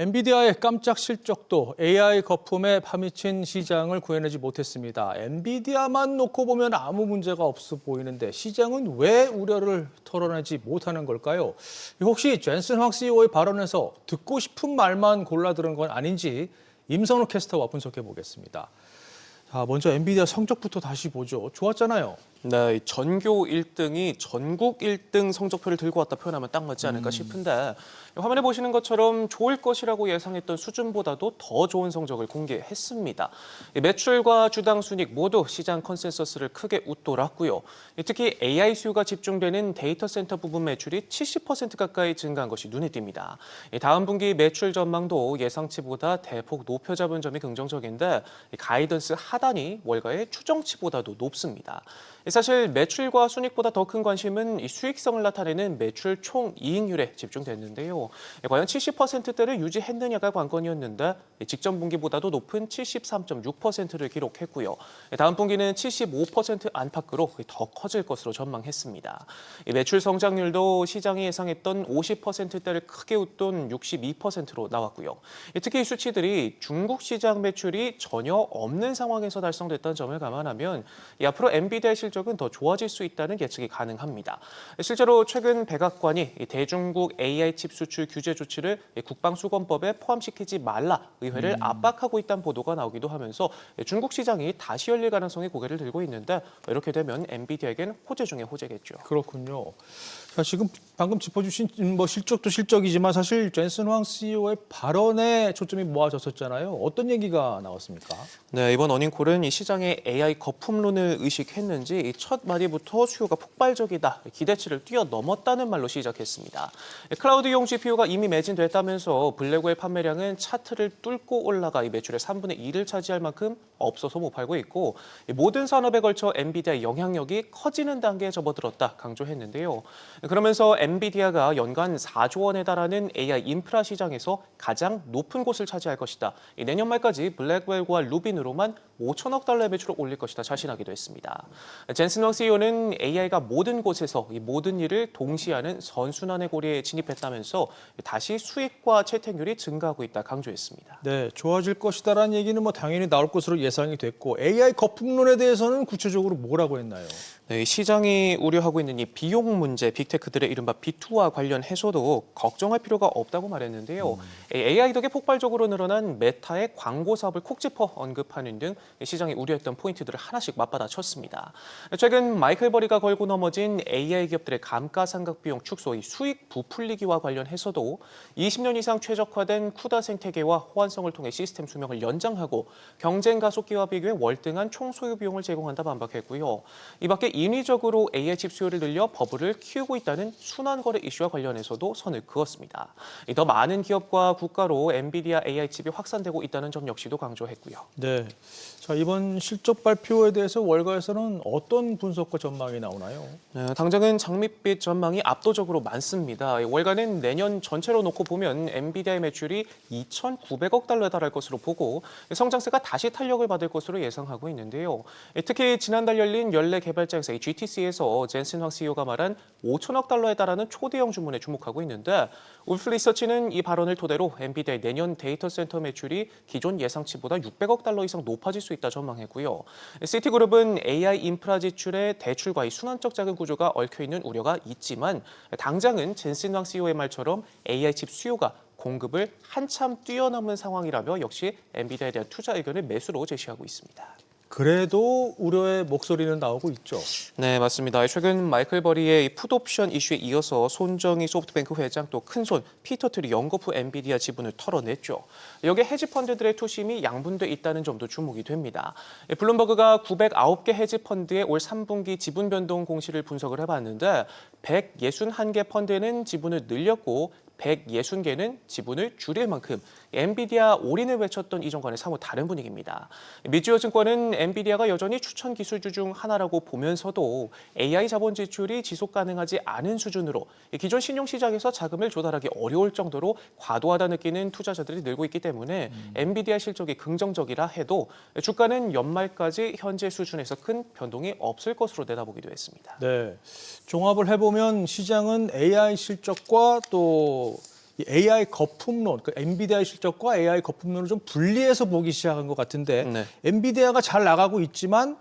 엔비디아의 깜짝 실적도 AI 거품에 파묻힌 시장을 구해내지 못했습니다. 엔비디아만 놓고 보면 아무 문제가 없어 보이는데 시장은 왜 우려를 털어내지 못하는 걸까요? 혹시 젠슨 황 CEO의 발언에서 듣고 싶은 말만 골라 들은 건 아닌지 임선우 캐스터와 분석해 보겠습니다. 자, 먼저 엔비디아 성적부터 다시 보죠. 좋았잖아요. 네, 전교 1등이 전국 1등 성적표를 들고 왔다 표현하면 딱 맞지 않을까 싶은데 화면에 보시는 것처럼 좋을 것이라고 예상했던 수준보다도 더 좋은 성적을 공개했습니다. 매출과 주당 순이익 모두 시장 컨센서스를 크게 웃돌았고요. 특히 AI 수요가 집중되는 데이터 센터 부분 매출이 70% 가까이 증가한 것이 눈에 띕니다. 다음 분기 매출 전망도 예상치보다 대폭 높여 잡은 점이 긍정적인데 가이던스 하단이 월가의 추정치보다도 높습니다. 사실 매출과 순이익보다 더 큰 관심은 이 수익성을 나타내는 매출 총이익률에 집중됐는데요. 과연 70%대를 유지했느냐가 관건이었는데 직전 분기보다도 높은 73.6%를 기록했고요. 다음 분기는 75% 안팎으로 더 커질 것으로 전망했습니다. 매출 성장률도 시장이 예상했던 50%대를 크게 웃돈 62%로 나왔고요. 특히 이 수치들이 중국 시장 매출이 전혀 없는 상황에서 달성됐다는 점을 감안하면 앞으로 엔비디아의 실적은 더 좋아질 수 있다는 예측이 가능합니다. 실제로 최근 백악관이 대중국 AI 칩 수출 규제 조치를 국방수권법에 포함시키지 말라 의회를 압박하고 있다는 보도가 나오기도 하면서 중국 시장이 다시 열릴 가능성이 고개를 들고 있는데 이렇게 되면 엔비디아에겐 호재 중에 호재겠죠. 그렇군요. 자, 지금 방금 짚어주신 실적도 실적이지만 사실 젠슨 황 CEO의 발언에 초점이 모아졌었잖아요. 어떤 얘기가 나왔습니까? 네, 이번 어닝콜은 이 시장의 AI 거품론을 의식했는지 첫 마디부터 수요가 폭발적이다, 기대치를 뛰어넘었다는 말로 시작했습니다. 클라우드용 GPU가 이미 매진됐다면서 블랙웰 판매량은 차트를 뚫고 올라가 이 매출의 3분의 1을 차지할 만큼 없어서 못 팔고 있고 모든 산업에 걸쳐 엔비디아의 영향력이 커지는 단계에 접어들었다 강조했는데요. 그러면서 엔비디아가 연간 4조 원에 달하는 AI 인프라 시장에서 가장 높은 곳을 차지할 것이다. 내년 말까지 블랙웰과 루빈으로만 5천억 달러의 매출을 올릴 것이다 자신하기도 했습니다. 젠슨 황 CEO는 AI가 모든 곳에서 이 모든 일을 동시에 하는 선순환의 고리에 진입했다면서 다시 수익과 채택률이 증가하고 있다 강조했습니다. 네, 좋아질 것이다라는 얘기는 당연히 나올 것으로 예상이 됐고 AI 거품론에 대해서는 구체적으로 뭐라고 했나요? 네, 시장이 우려하고 있는 이 비용 문제, 빅테크들의 이른바 B2와 관련해서도 걱정할 필요가 없다고 말했는데요. AI 덕에 폭발적으로 늘어난 메타의 광고 사업을 콕 짚어 언급하는 등 시장이 우려했던 포인트들을 하나씩 맞받아쳤습니다. 최근 마이클 버리가 걸고 넘어진 AI 기업들의 감가상각 비용 축소, 이 수익 부풀리기와 관련해서도 20년 이상 최적화된 쿠다 생태계와 호환성을 통해 시스템 수명을 연장하고 경쟁 가속기와 비교해 월등한 총소요 비용을 제공한다 반박했고요. 이 밖에 인위적으로 AI 칩 수요를 늘려 버블을 키우고 있다는 순환거래 이슈와 관련해서도 선을 그었습니다. 더 많은 기업과 국가로 엔비디아 AI 칩이 확산되고 있다는 점 역시도 강조했고요. 네. 자, 이번 실적 발표에 대해서 월가에서는 어떤 분석과 전망이 나오나요? 네, 당장은 장밋빛 전망이 압도적으로 많습니다. 월가는 내년 전체로 놓고 보면 엔비디아의 매출이 2,900억 달러에 달할 것으로 보고 성장세가 다시 탄력을 받을 것으로 예상하고 있는데요. 특히 지난달 열린 연례 개발자 행사 GTC에서 젠슨 황 CEO가 말한 5천억 달러에 달하는 초대형 주문에 주목하고 있는데 울프 리서치는 이 발언을 토대로 엔비디아의 내년 데이터 센터 매출이 기존 예상치보다 600억 달러 이상 높아질 수 있다 전망했고요. 시티그룹은 AI 인프라 지출의 대출과 이 순환적 자금 구조가 얽혀있는 우려가 있지만 당장은 젠슨 황 CEO의 말처럼 AI 칩 수요가 공급을 한참 뛰어넘는 상황이라며 역시 엔비디아에 대한 투자 의견을 매수로 제시하고 있습니다. 그래도 우려의 목소리는 나오고 있죠. 네, 맞습니다. 최근 마이클 버리의 풋옵션 이슈에 이어서 손정희 소프트뱅크 회장 또 큰손 피터 틸이 연거푸 엔비디아 지분을 털어냈죠. 여기에 헤지펀드들의 투심이 양분돼 있다는 점도 주목이 됩니다. 블룸버그가 909개 헤지펀드의 올 3분기 지분 변동 공시를 분석을 해봤는데 161개 펀드에는 지분을 늘렸고 160개는 지분을 줄일 만큼 엔비디아 올인을 외쳤던 이전과는 사뭇 다른 분위기입니다. 미주어 증권은 엔비디아가 여전히 추천 기술주 중 하나라고 보면서도 AI 자본 지출이 지속 가능하지 않은 수준으로 기존 신용시장에서 자금을 조달하기 어려울 정도로 과도하다 느끼는 투자자들이 늘고 있기 때문에 엔비디아 실적이 긍정적이라 해도 주가는 연말까지 현재 수준에서 큰 변동이 없을 것으로 내다보기도 했습니다. 네, 종합을 해보면 시장은 AI 실적과 또 이 AI 거품론, 그 엔비디아의 실적과 AI 거품론을 좀 분리해서 보기 시작한 것 같은데 네. 엔비디아가 잘 나가고 있지만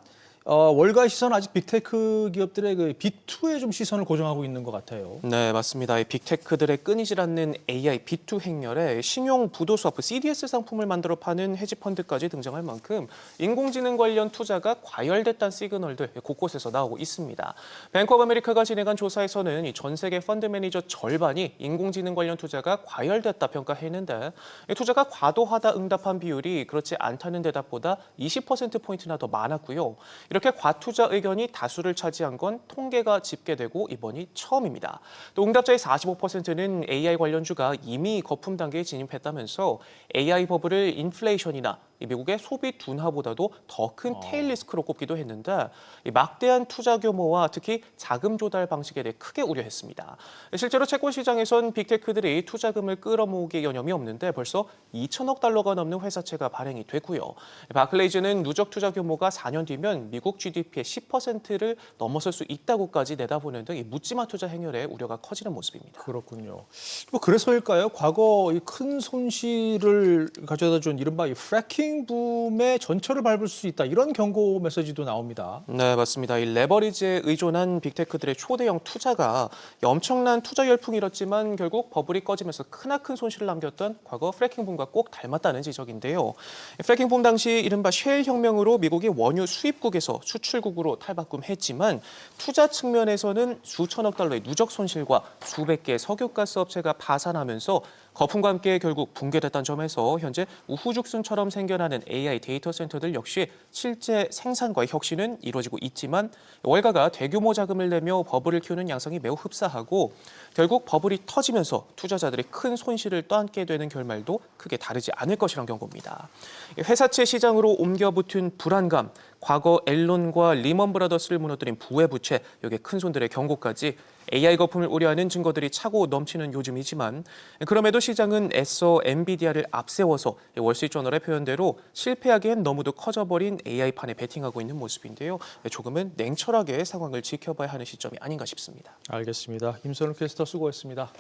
월가의 시선은 아직 빅테크 기업들의 그 B2에 좀 시선을 고정하고 있는 것 같아요. 네, 맞습니다. 이 빅테크들의 끊이질 않는 AI B2 행렬에 신용 부도 스와프 CDS 상품을 만들어 파는 헤지펀드까지 등장할 만큼 인공지능 관련 투자가 과열됐다는 시그널들 곳곳에서 나오고 있습니다. 뱅크 오브 아메리카가 진행한 조사에서는 이 전 세계 펀드 매니저 절반이 인공지능 관련 투자가 과열됐다 평가했는데 투자가 과도하다 응답한 비율이 그렇지 않다는 대답보다 20%포인트나 더 많았고요. 이렇게 과투자 의견이 다수를 차지한 건 통계가 집계되고 이번이 처음입니다. 또 응답자의 45%는 AI 관련주가 이미 거품 단계에 진입했다면서 AI 버블을 인플레이션이나 미국의 소비 둔화보다도 더 큰 테일 리스크로 꼽기도 했는데 이 막대한 투자 규모와 특히 자금 조달 방식에 대해 크게 우려했습니다. 실제로 채권 시장에선 빅테크들이 투자금을 끌어모으기 여념이 없는데 벌써 2천억 달러가 넘는 회사채가 발행이 됐고요. 바클레이즈는 누적 투자 규모가 4년 뒤면 미국 GDP의 10%를 넘어설 수 있다고까지 내다보는 등 이 묻지마 투자 행렬에 우려가 커지는 모습입니다. 그렇군요. 뭐 그래서일까요? 과거 이 큰 손실을 가져다 준 이른바 이 프래킹 붐의 전철을 밟을 수 있다. 이런 경고 메시지도 나옵니다. 네, 맞습니다. 이 레버리지에 의존한 빅테크들의 초대형 투자가 엄청난 투자 열풍이 일었지만 결국 버블이 꺼지면서 크나큰 손실을 남겼던 과거 프래킹 붐과 꼭 닮았다는 지적인데요. 프래킹 붐 당시 이른바 셰일 혁명으로 미국이 원유 수입국에서 수출국으로 탈바꿈했지만 투자 측면에서는 수천억 달러의 누적 손실과 수백 개의 석유가스 업체가 파산하면서 거품과 함께 결국 붕괴됐다는 점에서 현재 우후죽순처럼 생겨나는 AI 데이터 센터들 역시 실제 생산과의 혁신은 이루어지고 있지만 월가가 대규모 자금을 내며 버블을 키우는 양상이 매우 흡사하고 결국 버블이 터지면서 투자자들이 큰 손실을 떠안게 되는 결말도 크게 다르지 않을 것이란 경고입니다. 회사채 시장으로 옮겨붙은 불안감, 과거 앨런과 리먼 브라더스를 무너뜨린 부의 부채, 여기에 큰 손들의 경고까지 AI 거품을 우려하는 증거들이 차고 넘치는 요즘이지만 그럼에도 시장은 애써 엔비디아를 앞세워서 월스트리트저널의 표현대로 실패하기엔 너무도 커져버린 AI판에 베팅하고 있는 모습인데요. 조금은 냉철하게 상황을 지켜봐야 하는 시점이 아닌가 싶습니다. 알겠습니다. 임선우 캐스터 수고했습니다.